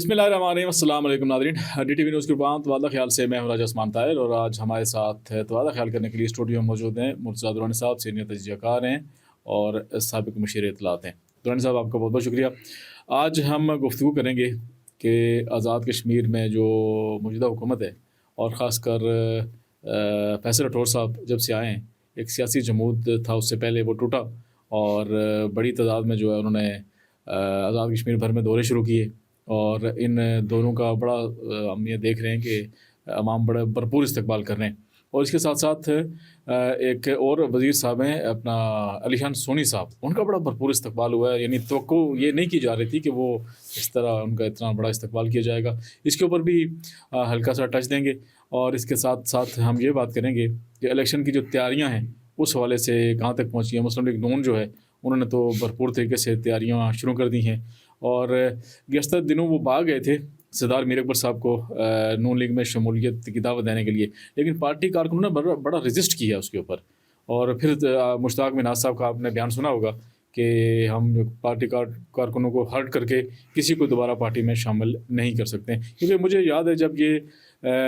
بسم اللہ الرحمن الرحیم، السلام علیکم ناظرین، ڈی ٹی وی نیوز کے پروگرام تبادلہ خیال سے میں ہوں راجہ عثمان طاہر، اور آج ہمارے ساتھ تبادلہ خیال کرنے کے لیے اسٹوڈیو میں موجود ہیں مرتضیٰ درانی صاحب، سینئر تجزیہ کار ہیں اور سابق مشیر اطلاعات ہیں۔ درانی صاحب آپ کا بہت بہت شکریہ۔ آج ہم گفتگو کریں گے کہ آزاد کشمیر میں جو موجودہ حکومت ہے اور خاص کر فیصل راٹھور صاحب جب سے آئے ہیں، ایک سیاسی جمود تھا اس سے پہلے، وہ ٹوٹا اور بڑی تعداد میں جو ہے انہوں نے آزاد کشمیر بھر میں دورے شروع کیے، اور ان دونوں کا بڑا ہم یہ دیکھ رہے ہیں کہ عوام بڑا بھرپور استقبال کر رہے ہیں۔ اور اس کے ساتھ ساتھ ایک اور وزیر صاحب ہیں اپنا علی خان سونی صاحب، ان کا بڑا بھرپور استقبال ہوا ہے، یعنی توقع یہ نہیں کی جا رہی تھی کہ وہ اس طرح ان کا اتنا بڑا استقبال کیا جائے گا۔ اس کے اوپر بھی ہلکا سا ٹچ دیں گے، اور اس کے ساتھ ساتھ ہم یہ بات کریں گے کہ الیکشن کی جو تیاریاں ہیں اس حوالے سے کہاں تک پہنچی ہیں۔ مسلم لیگ نون جو ہے انہوں نے تو بھرپور طریقے سے تیاریاں شروع کر دی ہیں، اور گزشتہ دنوں وہ بھاگ گئے تھے سردار میر اکبر صاحب کو نون لیگ میں شمولیت کی دعوت دینے کے لیے، لیکن پارٹی کارکنوں نے بڑا رجسٹ کیا اس کے اوپر۔ اور پھر مشتاق منہاج صاحب کا آپ نے بیان سنا ہوگا کہ ہم پارٹی کارکنوں کو ہرٹ کر کے کسی کو دوبارہ پارٹی میں شامل نہیں کر سکتے، کیونکہ مجھے یاد ہے جب یہ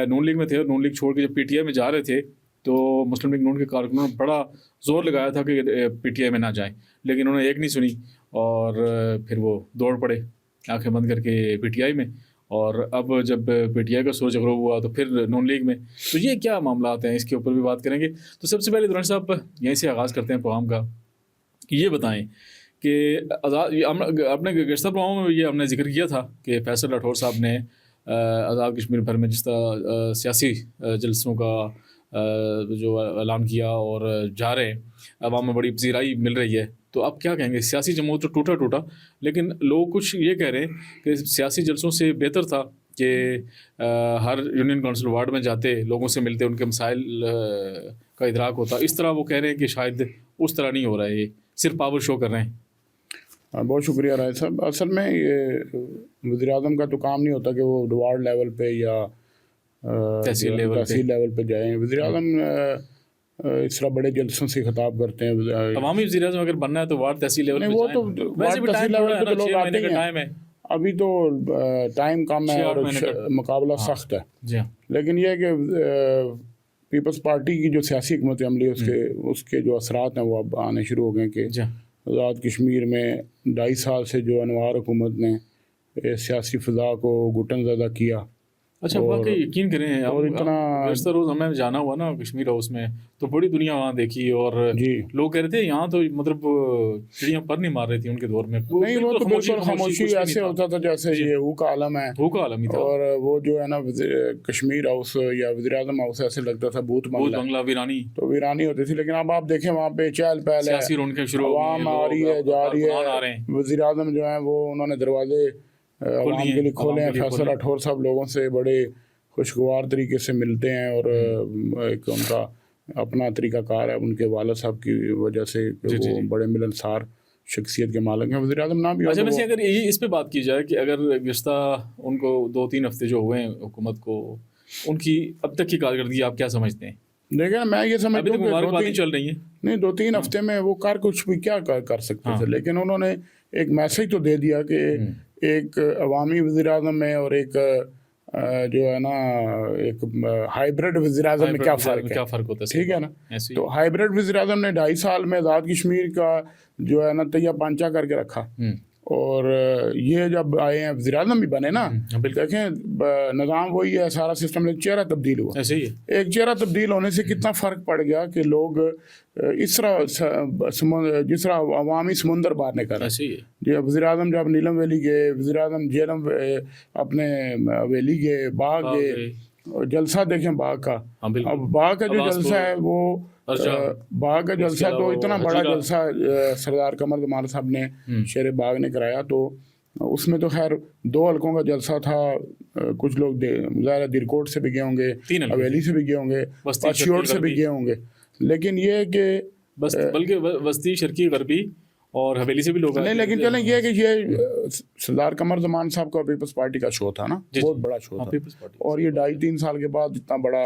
نون لیگ میں تھے اور نون لیگ چھوڑ کے جب پی ٹی آئی میں جا رہے تھے تو مسلم لیگ نون کے کارکنوں نے بڑا زور لگایا تھا کہ پی ٹی آئی میں نہ جائیں، لیکن انہوں نے ایک نہیں سنی اور پھر وہ دوڑ پڑے آنکھیں بند کر کے پی ٹی آئی میں، اور اب جب پی ٹی آئی کا سوچ غروب ہوا تو پھر نون لیگ میں۔ تو یہ کیا معاملات ہیں، اس کے اوپر بھی بات کریں گے۔ تو سب سے پہلے درانی صاحب یہیں سے آغاز کرتے ہیں پروگرام کا، کہ یہ بتائیں کہ اپنے گزشتہ پروگرام میں یہ ہم نے ذکر کیا تھا کہ فیصل راٹھور صاحب نے آزاد کشمیر بھر میں جس طرح سیاسی جلسوں کا جو اعلان کیا اور جا رہے ہیں، عوام میں بڑی پذیرائی مل رہی ہے، تو آپ کیا کہیں گے؟ سیاسی جمود تو ٹوٹا لیکن لوگ کچھ یہ کہہ رہے ہیں کہ سیاسی جلسوں سے بہتر تھا کہ ہر یونین کونسل وارڈ میں جاتے، لوگوں سے ملتے، ان کے مسائل کا ادراک ہوتا۔ اس طرح وہ کہہ رہے ہیں کہ شاید اس طرح نہیں ہو رہا ہے، یہ صرف پاور شو کر رہے ہیں۔ بہت شکریہ راج صاحب۔ اصل میں یہ وزیر اعظم کا تو کام نہیں ہوتا کہ وہ وارڈ لیول پہ یا تحصیل لیول پہ جائیں۔ وزیر اعظم اس طرح بڑے جلسوں سے خطاب کرتے ہیں۔ عوامی وزیر اعظم اگر بننا ہے تو وارڈ تحصیل لیول پہ وہ تو وارڈ تحصیل لیول پہ تو لوگ آتے ہیں، ابھی تو ٹائم کم ہے اور مقابلہ سخت ہے، لیکن یہ ہے کہ پیپلز پارٹی کی جو سیاسی حکمت عملی اس کے جو اثرات ہیں وہ اب آنے شروع ہو گئے کہ آزاد کشمیر میں 2.5 سال سے جو انوار حکومت نے سیاسی فضا کو گھٹن زدہ کیا۔ اچھا، واقعی یقین کریں، اور اتنا گزشتہ روز ہمیں جانا ہوا نا کشمیر ہاؤس میں، تو بڑی دنیا وہاں دیکھی، اور لوگ کہہ رہے تھے یہاں تو مطلب چڑیاں پر نہیں مار رہی تھیں ان کے دور میں۔ نہیں، وہ تو بالکل خاموشی ایسے ہوتا تھا جیسے یہ ہو کا عالم ہے، ہو کا عالم ہی تھا، اور وہ جو ہے نا کشمیر ہاؤس یا وزیر اعظم ہاؤس ایسے لگتا تھا بھوت بنگلہ ویرانی، تو ویرانی ہوتی تھی۔ لیکن اب آپ دیکھیں وہاں پہ چہل پہل ہے، عوام آ رہی ہے، جا رہی ہے، وزیر اعظم جو ہیں وہ انہوں نے دروازے عوام کے لیے کھولے ہیں۔ فیصل راٹھور صاحب لوگوں سے بڑے خوشگوار طریقے سے ملتے ہیں، اور ایک ان کا اپنا طریقہ کار ہے، ان کے والد صاحب کی وجہ سے وہ بڑے ملنسار شخصیت کے مالک ہیں۔ وزیر اعظم نہ بھی اچھا، ویسے اگر اس پہ بات کی جائے کہ اگر گزشتہ ان کو 2-3 ہفتے جو ہوئے ہیں حکومت کو، ان کی اب تک کی کارکردگی آپ کیا سمجھتے ہیں؟ دیکھیں، میں یہ سمجھتا ہوں کہ چل رہی ہیں، نہیں 2-3 ہفتے میں وہ کچھ بھی کیا کر سکتے تھے، لیکن انہوں نے ایک میسج تو دے دیا کہ ایک عوامی وزیر اعظم میں اور ایک جو ہے نا ایک ہائیبرڈ وزیر اعظم میں کیا فرق ہوتا ہے، ٹھیک ہے نا؟ تو ہائیبرڈ وزیر اعظم نے 2.5 سال میں آزاد کشمیر کا جو ہے نا تیا پانچا کر کے رکھا، اور یہ جب آئے ہیں وزیر اعظم بھی بنے نا، دیکھیں نظام وہی ہے، سارا سسٹم، ایک چہرہ تبدیل ہوا، ایک چہرہ تبدیل ہونے سے کتنا فرق پڑ گیا کہ لوگ اس طرح جس طرح عوامی سمندر باہر نکل رہا۔ وزیر اعظم جب نیلم ویلی گئے، وزیر اعظم جیلم اپنے ویلی گئے، باغ گئے، جلسہ دیکھیں باغ کا، اب باغ کا جو جلسہ ہے وہ باغ کا جلسہ تو اتنا بڑا جلسہ سردار قمر زمان صاحب نے شیر باغ نے کرایا، تو اس میں تو خیر 2 حلقوں کا جلسہ تھا، کچھ لوگ ظاہر درکوٹ سے بھی گئے ہوں گے، حویلی سے بھی گئے ہوں گے، پاچیوڑ سے بھی گئے ہوں گے، لیکن یہ ہے کہ بلکہ وسطی شرقی غربی اور حویلی سے بھی لوگ نہیں، لیکن چلیں یہ کہ یہ سردار قمر زمان صاحب کا پیپلز پارٹی کا شو تھا نا، بہت بڑا شو تھا، اور یہ 2.5-3 سال کے بعد اتنا بڑا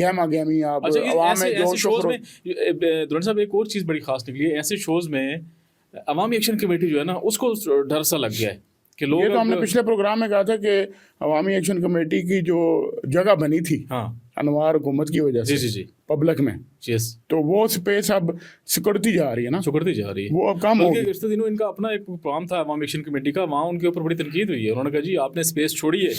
گہما گہمی آپ عوام میں جو شوق میں۔ درانی صاحب ایک اور چیز بڑی خاص نکلی ہے، ایسے شوز میں عوامی ایکشن کمیٹی جو ہے نا اس کو ڈر سا لگ گیا ہے کہ لوگ یہ تو ہم نے پچھلے پروگرام میں کہا تھا کہ عوامی ایکشن کمیٹی کی جو جگہ بنی تھی ہاں انوار حکومت کی وجہ جی سے جی جی پبلک میں، یس تو وہ سپیس اب سکڑتی جا رہی ہے نا، سکڑتی جا رہی ہے. وہ اب کم ہوگی. بلکہ گزشتہ دنوں ان کا اپنا ایک پروگرام تھا عوامی ایکشن کمیٹی کا، وہاں ان کے اوپر بڑی تنقید ہوئی ہے. انہوں نے کہا جی آپ نے اسپیس چھوڑی ہے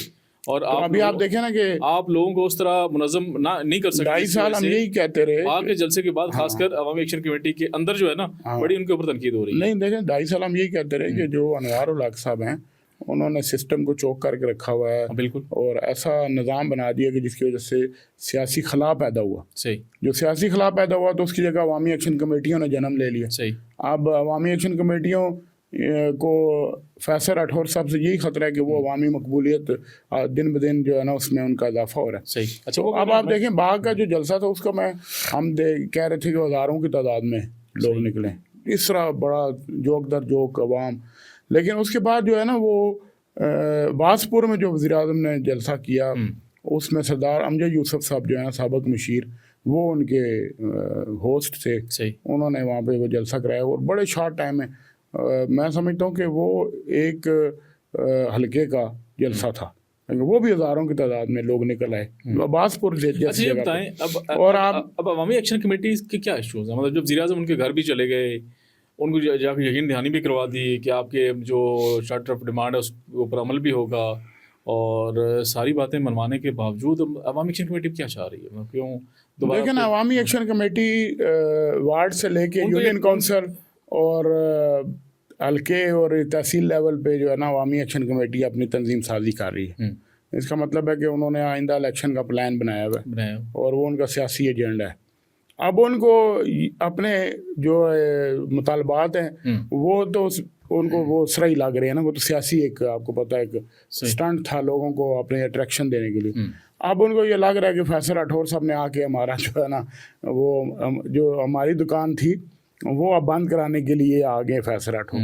اور ابھی آپ دیکھیں نا کہ آپ لوگوں کو اس طرح منظم نہیں کر سکتے. 2.5 سال ہم یہی کہتے رہے وہاں کے جلسے کے بعد خاص کر عوامی ایکشن کمیٹی کے اندر جو ہے نا بڑی ان کے اوپر تنقید ہو رہی ہے. نہیں دیکھیں 2.5 سال ہم یہی کہتے رہے کہ جو انوار الحق صاحب ہیں انہوں نے سسٹم کو چوک کر کے رکھا ہوا ہے بالکل اور ایسا نظام بنا دیا کہ جس کی وجہ سے سیاسی خلا پیدا ہوا. صحیح. جو سیاسی خلا پیدا ہوا تو اس کی جگہ عوامی ایکشن کمیٹیوں نے جنم لے لیا. صحیح. اب عوامی ایکشن کمیٹیوں کو فیصل راٹھور صاحب سے یہی خطرہ ہے کہ وہ عوامی مقبولیت دن بدن جو ہے نا اس میں ان کا اضافہ ہو رہا ہے. صحیح. اچھا اب آپ دیکھیں باغ کا جو جلسہ تھا اس کا ہم کہہ رہے تھے کہ ہزاروں کی تعداد میں لوگ نکلیں، اس طرح بڑا جوک در جوک عوام. لیکن اس کے بعد جو ہے نا وہ باسپور میں جو وزیر اعظم نے جلسہ کیا اس میں سردار امجد یوسف صاحب جو ہے نا سابق مشیر وہ ان کے ہوسٹ تھے. انہوں نے وہاں پہ وہ جلسہ کرایا اور بڑے شارٹ ٹائم میں میں سمجھتا ہوں کہ وہ ایک حلقے کا جلسہ تھا، وہ بھی ہزاروں کی تعداد میں لوگ نکل آئے باسپور جیسی جگہ پہ. اور اب عوامی ایکشن کمیٹی کے کیا ایشوز ہیں؟ مطلب جب وزیر اعظم ان کے گھر بھی چلے گئے، ان کو جا کے یقین دہانی بھی کروا دی کہ آپ کے جو چارٹر آف ڈیمانڈ ہے اس کے اوپر عمل بھی ہوگا، اور ساری باتیں منوانے کے باوجود عوامی ایکشن کمیٹی کیا چاہ رہی ہے؟ کیوں دوبارہ لیکن عوامی ایکشن کمیٹی وارڈ سے لے کے یونین کونسل اور حلقے اور تحصیل لیول پہ جو ہے نا عوامی ایکشن کمیٹی اپنی تنظیم سازی کر رہی ہے. اس کا مطلب ہے کہ انہوں نے آئندہ الیکشن کا پلان بنایا ہوا ہے اور وہ ان کا سیاسی ایجنڈا ہے. اب ان کو اپنے جو مطالبات ہیں وہ تو ان کو وہ سرئی لگ رہے ہیں نا، وہ تو سیاسی ایک آپ کو پتہ ہے ایک سٹنٹ تھا لوگوں کو اپنے اٹریکشن دینے کے لیے. اب ان کو یہ لگ رہا ہے کہ فیصل راٹھور صاحب نے آ کے ہمارا جو ہے نا وہ جو ہماری دکان تھی وہ اب بند کرانے کے لیے آ گئے فیصل راٹھور.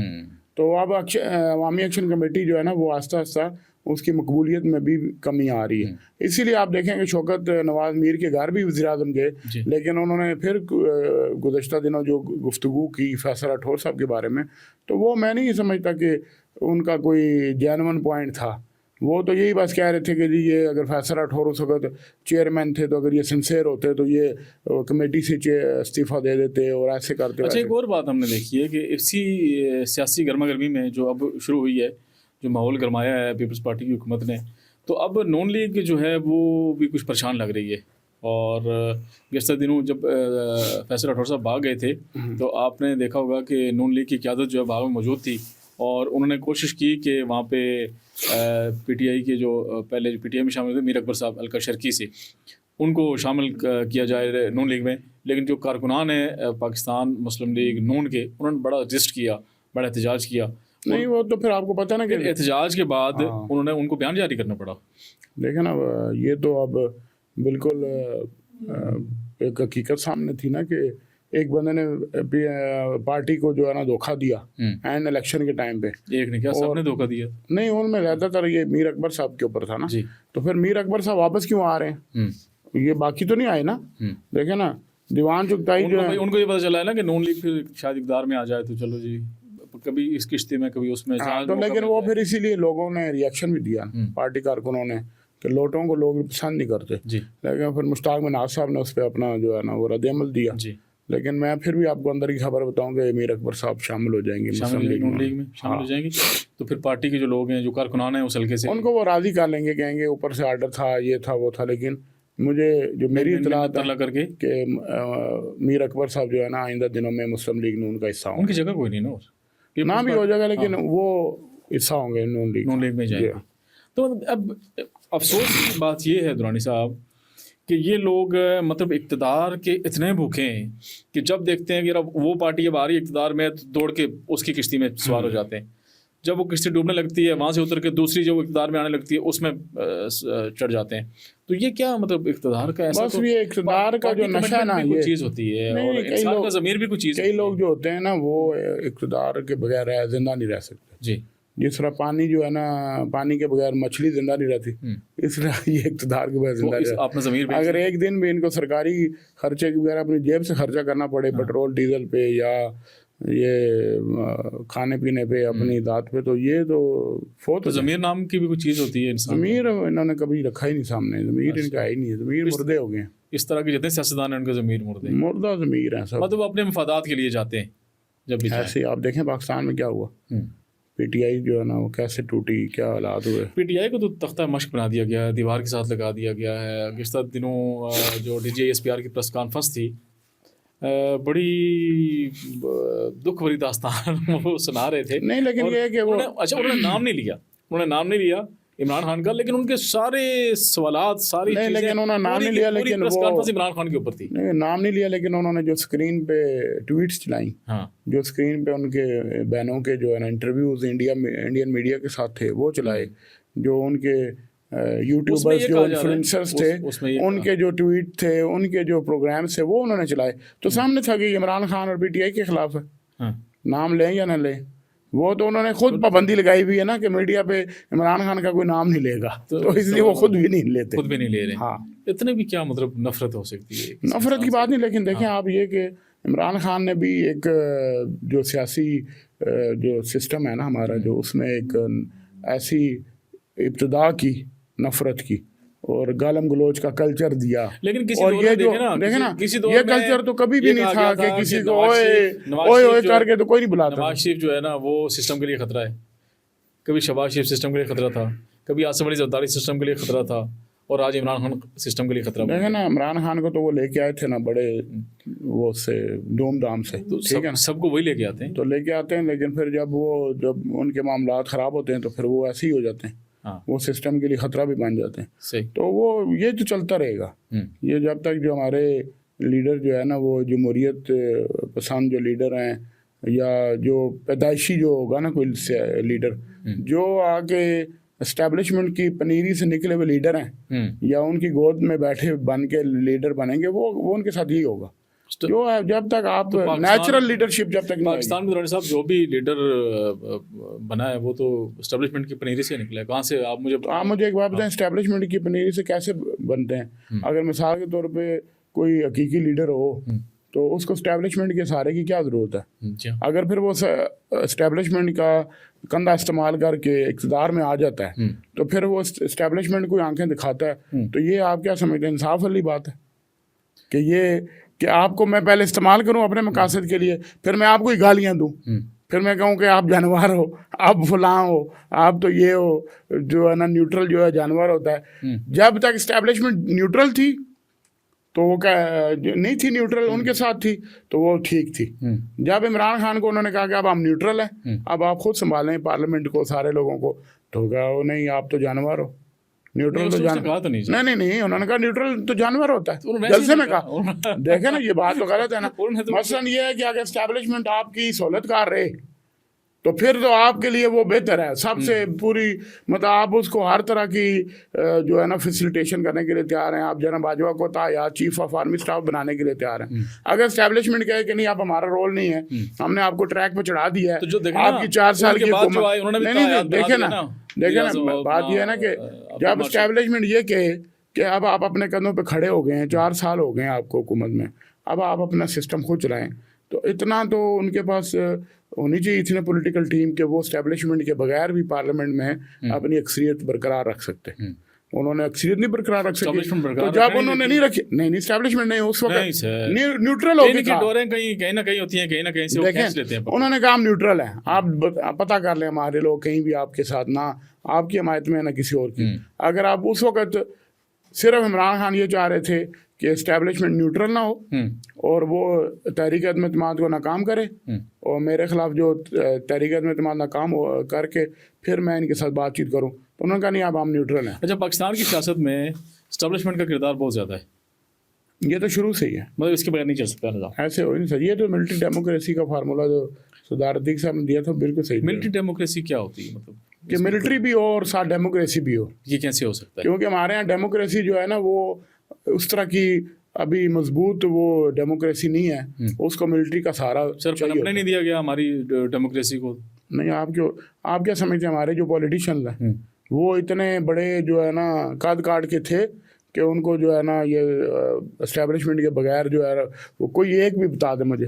تو اب عوامی ایکشن کمیٹی جو ہے نا وہ آہستہ آہستہ اس کی مقبولیت میں بھی کمی آ رہی ہے. اسی لیے آپ دیکھیں کہ شوکت نواز میر کے گھر بھی وزیر اعظم گئے، لیکن انہوں نے پھر گزشتہ دنوں جو گفتگو کی فیصل راٹھور صاحب کے بارے میں تو وہ میں نہیں سمجھتا کہ ان کا کوئی جینون پوائنٹ تھا. وہ تو یہی بس کہہ رہے تھے کہ جی یہ اگر فیصل راٹھور اس وقت چیئرمین تھے تو اگر یہ سنسیئر ہوتے تو یہ کمیٹی سے استعفیٰ دے دیتے اور ایسے کرتے. اچھا ایک اور بات ہم نے دیکھی ہے کہ اسی سیاسی گرما گرمی میں جو اب شروع ہوئی ہے، جو ماحول گرمایا ہے پیپلز پارٹی کی حکومت نے، تو اب نون لیگ جو ہے وہ بھی کچھ پریشان لگ رہی ہے. اور گزشتہ دنوں جب فیصل راٹھور صاحب بھاگ گئے تھے تو آپ نے دیکھا ہوگا کہ نون لیگ کی قیادت جو ہے بھاگ میں موجود تھی اور انہوں نے کوشش کی کہ وہاں پہ پی ٹی آئی کے جو پہلے پی ٹی آئی میں شامل تھے میر اکبر صاحب الکا شرکی سے، ان کو شامل کیا جائے نون لیگ میں. لیکن جو کارکنان ہیں پاکستان مسلم لیگ نون کے، انہوں نے بڑا رجسٹ کیا، بڑا احتجاج کیا. نہیں وہ تو پھر آپ کو پتہ نا کہ احتجاج کے بعد انہوں نے ان کو بیان جاری کرنا پڑا. دیکھیں نا یہ تو اب بالکل ایک حقیقت سامنے تھی نا کہ ایک بندے نے پارٹی کو جو ہے نا دھوکہ دیا اینڈ الیکشن کے ٹائم پہ. ایک نے کیا سب نے دھوکہ دیا؟ نہیں ان میں زیادہ تر یہ میر اکبر صاحب کے اوپر تھا نا. تو پھر میر اکبر صاحب واپس کیوں آ رہے ہیں؟ یہ باقی تو نہیں آئے نا. دیکھیں نا دیوان چغتائی جو ہے ان کو یہ پتہ چلا ہے نا کہ نون لیگ پھر شاید اقتدار میں آ جائے تو چلو جی کبھی اس کشتی میں کبھی اس میں. تو لیکن وہ پھر اسی لیے لوگوں نے ریئیکشن بھی دیا پارٹی کارکنوں نے کہ لوٹوں کو لوگ پسند نہیں کرتے. لیکن پھر مشتاق مناز صاحب نے اس پہ اپنا جو ہے نا وہ رد عمل دیا. لیکن میں پھر بھی آپ کو اندر کی خبر بتاؤں کہ میر اکبر صاحب شامل ہو جائیں گے مسلم لیگ میں شامل ہو جائیں گے. تو پھر پارٹی کے جو لوگ ہیں جو کارکنان ہیں اس حلقے سے ان کو وہ راضی کر لیں گے، کہیں گے اوپر سے آرڈر تھا یہ تھا وہ تھا. لیکن مجھے جو میری اطلاعات کر کے کہ میر اکبر صاحب جو ہے نا آئندہ دنوں میں مسلم لیگ نون کا حصہ ہوں ان کی جگہ کوئی نہیں نا نہ بھی ہو جائے گا لیکن وہ حصہ ہوں گے نون لیگ میں جائیں گے. تو اب افسوس کی بات یہ ہے درانی صاحب کہ یہ لوگ مطلب اقتدار کے اتنے بھوکے ہیں کہ جب دیکھتے ہیں کہ وہ پارٹی اب آ رہی ہے اقتدار میں تو دوڑ کے اس کی کشتی میں سوار ہو جاتے ہیں. جب وہ کشتی ڈوبنے لگتی ہے وہاں سے اتر کے دوسری جو اقتدار میں آنے لگتی ہے اس میں چڑھ جاتے ہیں. تو یہ کیا مطلب اقتدار کا ایسا بس یہ اقتدار کا جو نشہ نا کوئی چیز ہوتی ہے اور انسان کا ضمیر بھی کوئی چیز. کئی لوگ جو ہوتے ہیں نا وہ اقتدار کے بغیر زندہ نہیں رہ سکتے. جی جس طرح پانی جو ہے نا پانی کے بغیر مچھلی زندہ نہیں رہتی، اس طرح یہ اقتدار کے بغیر زندہ نہیں رہتی. اگر ایک دن بھی ان کو سرکاری خرچے کے بغیر اپنی جیب سے خرچہ کرنا پڑے پٹرول ڈیزل پہ یا یہ کھانے پینے پہ اپنی ذات پہ، تو یہ تو فوت. تو ضمیر نام کی بھی کوئی چیز ہوتی ہے انسان؟ ضمیر انہوں نے کبھی رکھا ہی نہیں سامنے، ضمیر ان کا ہے ہی نہیں ہے، ضمیر مردے ہو گئے ہیں. اس طرح کے جتنے سیاستدان ہیں ان کا ضمیر مردہ ضمیر ہیں سب. مطلب وہ اپنے مفادات کے لیے جاتے ہیں جب بھی ایسے آپ دیکھیں پاکستان میں کیا ہوا، پی ٹی آئی جو ہے نا وہ کیسے ٹوٹی، کیا حالات ہوئے. پی ٹی آئی کو تو تختہ مشق بنا دیا گیا ہے، دیوار کے ساتھ لگا دیا گیا ہے. گزشتہ دنوں جو D G S P R کی پریس کانفرنس تھی، بڑی دکھ بھری داستان وہ سنا رہے تھے. نہیں لیکن یہ ہے کہ وہ انہوں نے نام نہیں لیا عمران خان کا، لیکن ان کے سارے سوالات ساری نہیں، لیکن انہوں نے نام نہیں لیا، لیکن پریس کانفرنس عمران خان کے اوپر تھی. نہیں نام نہیں لیا، لیکن انہوں نے جو اسکرین پہ ٹویٹس چلائیں، جو اسکرین پہ ان کے بہنوں کے جو ہے نا انٹرویوز انڈین میڈیا کے ساتھ تھے وہ چلائے، جو ان کے یوٹیوبرز جو انفلوئنسرز تھے ان کے جو ٹویٹ تھے، ان کے جو پروگرامس تھے وہ انہوں نے چلائے. تو سامنے تھا کہ عمران خان اور پی ٹی آئی کے خلاف ہے، نام لیں یا نہ لیں. وہ تو انہوں نے خود پابندی لگائی ہوئی ہے نا کہ میڈیا پہ عمران خان کا کوئی نام نہیں لے گا، تو اس لیے وہ خود بھی نہیں لیتے، خود بھی نہیں لے رہے. ہاں اتنے بھی کیا مطلب نفرت ہو سکتی ہے؟ نفرت کی بات نہیں، لیکن دیکھیں آپ یہ کہ عمران خان نے بھی ایک جو سیاسی جو سسٹم ہے نا ہمارا، جو اس میں ایک ایسی ابتدا کی نفرت کی اور گالم گلوچ کا کلچر دیا. لیکن اور یہ جو دیکھیں نا یہ کلچر تو کبھی بھی نہیں تھا کہ کسی کو اوئے کر کے تو کوئی نہیں بلاتا. نواز شریف جو ہے نا وہ سسٹم کے لیے خطرہ ہے، کبھی شہباز شریف سسٹم کے لیے خطرہ تھا، کبھی آصف علی زرداری سسٹم کے لیے خطرہ تھا، اور آج عمران خان سسٹم کے لیے خطرہ. دیکھیں نا عمران خان کو تو وہ لے کے آئے تھے نا بڑے وہ سے دھوم دھام سے، ٹھیک ہے نا، سب کو وہی لے کے آتے ہیں، تو لے کے آتے ہیں. لیکن پھر جب ان کے معاملات خراب ہوتے ہیں تو پھر وہ ایسے ہی ہو جاتے ہیں، وہ سسٹم کے لیے خطرہ بھی بن جاتے ہیں. صحیح. تو وہ یہ تو چلتا رہے گا، یہ جب تک جو ہمارے لیڈر جو ہے نا وہ جمہوریت پسند جو لیڈر ہیں، یا جو پیدائشی جو ہوگا نا کوئی لیڈر جو آ کے اسٹیبلشمنٹ کی پنیری سے نکلے ہوئے لیڈر ہیں، یا ان کی گود میں بیٹھے بن کے لیڈر بنیں گے، وہ ان کے ساتھ یہی ہوگا. جو جب تک آپ نیچرل لیڈرشپ جب تک پاکستان میں صاحب جو بھی لیڈر بنا ہے وہ تو اسٹیبلشمنٹ کی پنیری سے نکلا ہے. کہاں سے آپ مجھے ایک بات بتائیں، اسٹیبلشمنٹ کی پنیری سے کیسے بنتے ہیں؟ اگر مثال کے طور پہ کوئی حقیقی لیڈر ہو تو اس کو اسٹیبلشمنٹ کے سہارے کی کیا ضرورت ہے؟ اگر پھر وہ اسٹیبلشمنٹ کا کندھا استعمال کر کے اقتدار میں آ جاتا ہے تو پھر وہ اسٹیبلشمنٹ کو آنکھیں دکھاتا ہے، تو یہ آپ کیا سمجھتے ہیں؟ انصاف والی بات ہے کہ آپ کو میں پہلے استعمال کروں اپنے مقاصد کے لیے، پھر میں آپ کو ہی گالیاں دوں، پھر میں کہوں کہ آپ جانور ہو، آپ فلاں ہو، آپ تو یہ ہو، جو ہے نا نیوٹرل جو ہے جانور ہوتا ہے. جب تک اسٹیبلشمنٹ نیوٹرل تھی تو وہ نہیں تھی نیوٹرل، ان کے ساتھ تھی تو وہ ٹھیک تھی. جب عمران خان کو انہوں نے کہا کہ اب ہم نیوٹرل ہیں، اب آپ خود سنبھالیں پارلیمنٹ کو، سارے لوگوں کو، تو کہا وہ نہیں آپ تو جانور ہو. نیوٹرل تو جانور نہیں، انہوں نے کہا نیوٹرل تو جانور ہوتا ہے، جلسے میں کہا. دیکھیں نا یہ بات تو غلط ہے نا. مثلاً یہ ہے کہ اگر اسٹیبلشمنٹ آپ کی سہولت کار رہے تو پھر تو آپ کے لیے وہ بہتر ہے، سب سے پوری مطلب آپ اس کو ہر طرح کی جو ہے نا فیسیلیٹیشن کرنے کے لیے تیار ہیں. آپ جناب باجوہ کو یا چیف آف آرمی اسٹاف بنانے کے لیے تیار ہیں. اگر اسٹیبلشمنٹ کہے کہ نہیں آپ ہمارا رول نہیں ہے، ہم نے آپ کو ٹریک پہ چڑھا دیا ہے، آپ کی 4 سال کی حکومت. نہیں دیکھیں نا بات یہ ہے نا کہ جب اسٹیبلشمنٹ یہ کہے کہ اب آپ اپنے قدموں پہ کھڑے ہو گئے ہیں، 4 سال ہو گئے ہیں آپ کو حکومت میں، اب آپ اپنا سسٹم خود چلائیں، تو اتنا تو ان کے پاس ہونی چاہیے اتنے پولیٹیکل ٹیم کہ وہ اسٹیبلشمنٹ کے بغیر بھی پارلیمنٹ میں اپنی اکثریت برقرار رکھ سکتے. انہوں نے اکثریت نہیں برقرار رکھ سکی، تو جب انہوں نے نہیں رکھی، نہیں اسٹیبلشمنٹ نہیں اس وقت نیوٹرل ہو گئی، کہیں نہ کہیں ہوتی ہیں، کہیں نہ کہیں سے کھینچ لیتے ہیں. انہوں نے کہا ہم نیوٹرل ہیں، آپ پتہ کر لیں ہمارے لوگ کہیں بھی آپ کے ساتھ نہ آپ کی حمایت میں نہ کسی اور کی. اگر آپ اس وقت صرف عمران خان یہ چاہ رہے تھے کہ اسٹیبلشمنٹ نیوٹرل نہ ہو اور وہ تحریک عدم اعتماد کو ناکام کرے، اور میرے خلاف جو تحریک عدم اعتماد ناکام کر کے پھر میں ان کے ساتھ بات چیت کروں، تو انہوں نے کہا نہیں اب ہم نیوٹرل ہیں. اچھا، پاکستان کی سیاست میں اسٹیبلشمنٹ کا کردار بہت زیادہ ہے، یہ تو شروع سے ہی ہے، مطلب اس کے بغیر نہیں چل سکتا نظام. ایسے ہو نہیں سکتا. یہ تو ملٹری ڈیموکریسی کا فارمولہ جو صدارتی صاحب نے دیا تھا بالکل صحیح. ملٹری ڈیموکریسی کیا ہوتی ہے؟ مطلب کہ ملٹری بھی ہو اور ساتھ ڈیموکریسی بھی ہو. یہ کیسے ہو سکتا ہے؟ کیونکہ ہمارے یہاں ڈیموکریسی جو ہے نا وہ اس طرح کی ابھی مضبوط وہ ڈیموکریسی نہیں ہے، اس کو ملٹری کا سہارا اپنے نہیں دیا گیا ہماری ڈیموکریسی کو. نہیں، آپ کیا سمجھتے ہیں ہمارے جو پولیٹیشینز ہیں وہ اتنے بڑے جو ہے نا قد کاٹ کے تھے کہ ان کو جو ہے نا یہ اسٹیبلشمنٹ کے بغیر جو ہے وہ کوئی ایک بھی بتا دے مجھے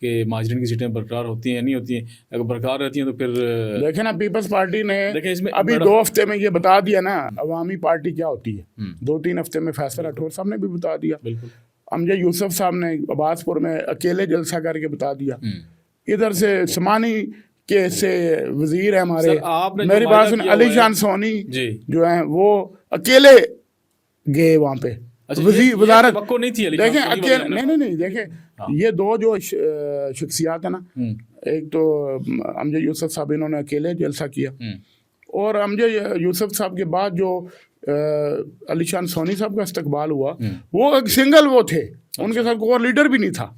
کہ مہاجرین کی سیٹیں برقرار ہوتی ہیں نہیں ہوتی ہیں. اگر برقرار رہتی ہیں تو پھر دیکھیں نا پیپلز پارٹی نے دیکھیں اس میں ابھی 2 ہفتے میں یہ بتا دیا نا عوامی پارٹی کیا ہوتی ہے. 2-3 ہفتے میں فیصل راٹھور صاحب نے بھی بتا دیا. بالکل امجد یوسف صاحب نے عباس پور میں اکیلے جلسہ کر کے بتا دیا. ادھر سے سمانی کے سے وزیر ہیں ہمارے, میری بات سن, علی شان سونی جو ہیں وہ اکیلے گئے وہاں پہ وزارت. دیکھیں اکیلے نہیں دیکھیں یہ 2 جو شخصیات ہیں نا, ایک تو امجد یوسف صاحب انہوں نے اکیلے جلسہ کیا, اور امجد یوسف صاحب کے بعد جو علی شان سونی صاحب کا استقبال ہوا وہ ایک سنگل وہ تھے, ان کے ساتھ کوئی اور لیڈر بھی نہیں تھا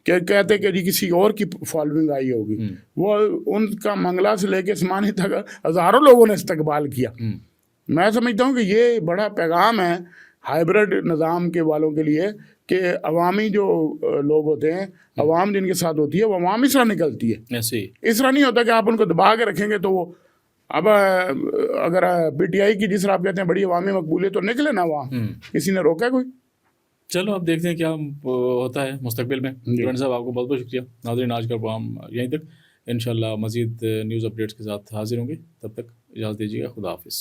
کہ کہتے کہ جی کسی اور کی فالوئنگ آئی ہوگی. وہ ان کا منگلہ سے لے کے سمانی تک ہزاروں لوگوں نے استقبال کیا. میں سمجھتا ہوں کہ یہ بڑا پیغام ہے ہائیبرڈ نظام کے والوں کے لیے کہ عوامی جو لوگ ہوتے ہیں, عوام جن کے ساتھ ہوتی ہے وہ عوام اس طرح نکلتی ہے. اس طرح نہیں ہوتا کہ آپ ان کو دبا کے رکھیں گے تو وہ اب اگر پی ٹی آئی کی جس طرح آپ کہتے ہیں بڑی عوامی مقبولیت تو نکلے نا وہاں, کسی نے روکا کوئی. چلو اب دیکھتے ہیں کیا ہوتا ہے مستقبل میں. دورانی صاحب آپ کو بہت بہت شکریہ. ناظرین آج کا پروگرام یہیں تک, انشاءاللہ مزید نیوز اپڈیٹس کے ساتھ حاضر ہوں گے. تب تک اجازت دیجیے گا. خدا حافظ.